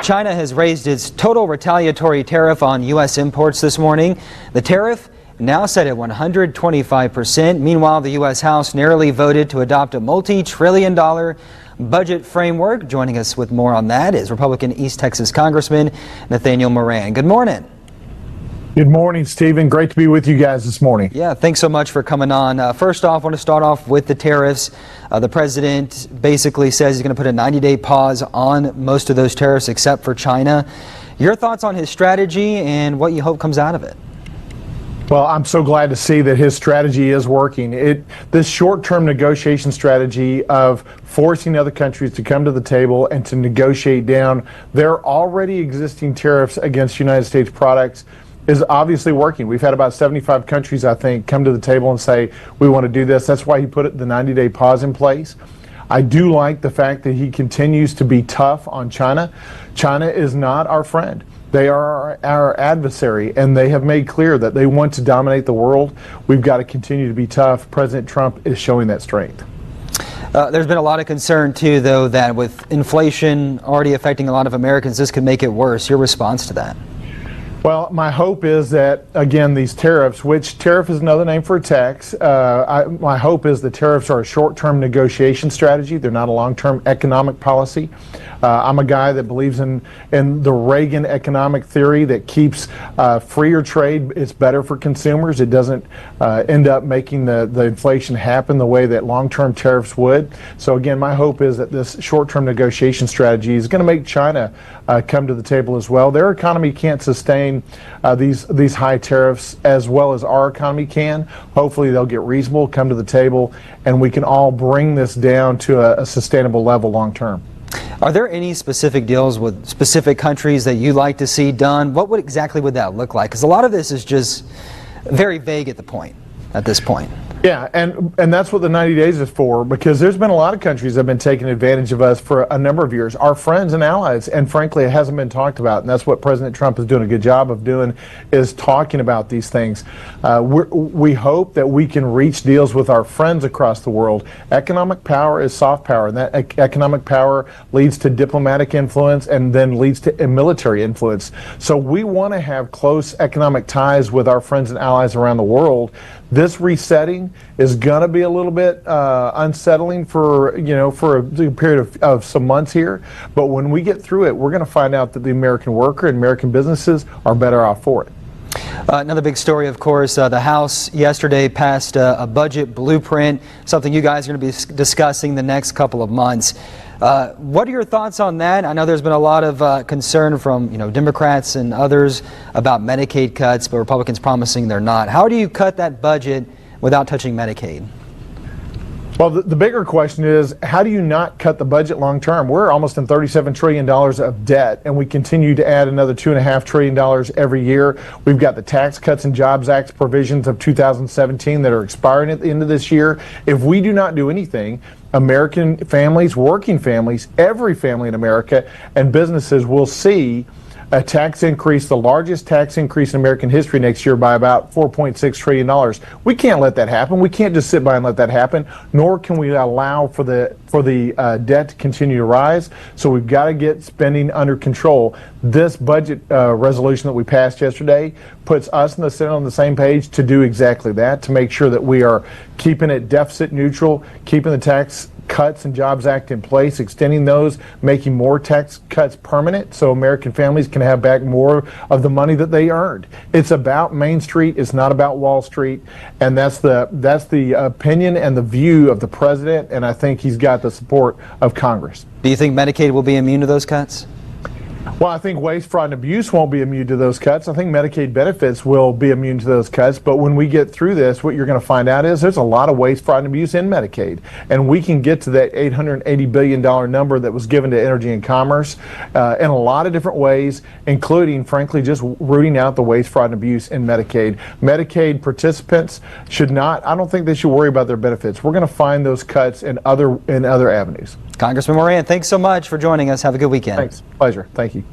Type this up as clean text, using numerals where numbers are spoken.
China has raised its total retaliatory tariff on U.S. imports this morning. The tariff now set at 125%. Meanwhile, the U.S. House narrowly voted to adopt a multi-trillion-dollar budget framework. Joining us with more on that is Republican East Texas Congressman Nathaniel Moran. Good morning. Good morning, Stephen. Great to be with you guys this morning. Yeah, thanks so much for coming on. First off, I want to start off with the tariffs. The president basically says he's going to put a 90-day pause on most of those tariffs except for China. Your thoughts on his strategy and what you hope comes out of it? Well, I'm so glad to see that his strategy is working. This short-term negotiation strategy of forcing other countries to come to the table and to negotiate down their already existing tariffs against United States products is obviously working. We've had about 75 countries, I think, come to the table and say, we want to do this. That's why he put the 90-day pause in place. I do like the fact that he continues to be tough on China. China is not our friend. They are our adversary, and they have made clear that they want to dominate the world. We've got to continue to be tough. President Trump is showing that strength. There's been a lot of concern, too, though, that with inflation already affecting a lot of Americans, this could make it worse. Your response to that? Well, my hope is that, again, these tariffs, which tariff is another name for a tax, my hope is the tariffs are a short-term negotiation strategy. They're not a long-term economic policy. I'm a guy that believes in the Reagan economic theory that keeps freer trade. It's better for consumers. It doesn't end up making the inflation happen the way that long-term tariffs would. So again, my hope is that this short-term negotiation strategy is going to make China come to the table as well. Their economy can't sustain these high tariffs as well as our economy can. Hopefully they'll get reasonable, come to the table, and we can all bring this down to a sustainable level long-term. Are there any specific deals with specific countries that you like to see done? What exactly would that look like? Because a lot of this is just very vague at this point. Yeah, and that's what the 90 days is for, because there's been a lot of countries that have been taking advantage of us for a number of years, our friends and allies, and frankly it hasn't been talked about, and that's what President Trump is doing a good job of doing, is talking about these things. We hope that we can reach deals with our friends across the world. Economic power is soft power, and that economic power leads to diplomatic influence and then leads to military influence. So we want to have close economic ties with our friends and allies around the world. This resetting is going to be a little bit unsettling for a period of some months here. But when we get through it, we're going to find out that the American worker and American businesses are better off for it. Another big story, of course, the House yesterday passed a budget blueprint, something you guys are going to be discussing the next couple of months. What are your thoughts on that? I know there's been a lot of concern from Democrats and others about Medicaid cuts, but Republicans promising they're not. How do you cut that budget without touching Medicaid? Well, the bigger question is, how do you not cut the budget long term? We're almost in $37 trillion of debt, and we continue to add another $2.5 trillion every year. We've got the Tax Cuts and Jobs Act provisions of 2017 that are expiring at the end of this year. If we do not do anything, American families, working families, every family in America, and businesses will see a tax increase, the largest tax increase in American history next year by about $4.6 trillion. We can't let that happen. We can't just sit by and let that happen, nor can we allow for the debt to continue to rise. So we've got to get spending under control. This budget resolution that we passed yesterday puts us in the Senate on the same page to do exactly that, to make sure that we are keeping it deficit neutral, keeping the Tax Cuts and Jobs Act in place, extending those, making more tax cuts permanent so American families can have back more of the money that they earned. It's about Main Street, it's not about Wall Street, and that's the opinion and the view of the president, and I think he's got the support of Congress. Do you think Medicaid will be immune to those cuts? Well, I think waste, fraud, and abuse won't be immune to those cuts. I think Medicaid benefits will be immune to those cuts. But when we get through this, what you're going to find out is there's a lot of waste, fraud, and abuse in Medicaid. And we can get to that $880 billion number that was given to energy and commerce in a lot of different ways, including, frankly, just rooting out the waste, fraud, and abuse in Medicaid. Medicaid participants should not, I don't think they should worry about their benefits. We're going to find those cuts in other avenues. Congressman Moran, thanks so much for joining us. Have a good weekend. Thanks. Pleasure. Thank you. Yep.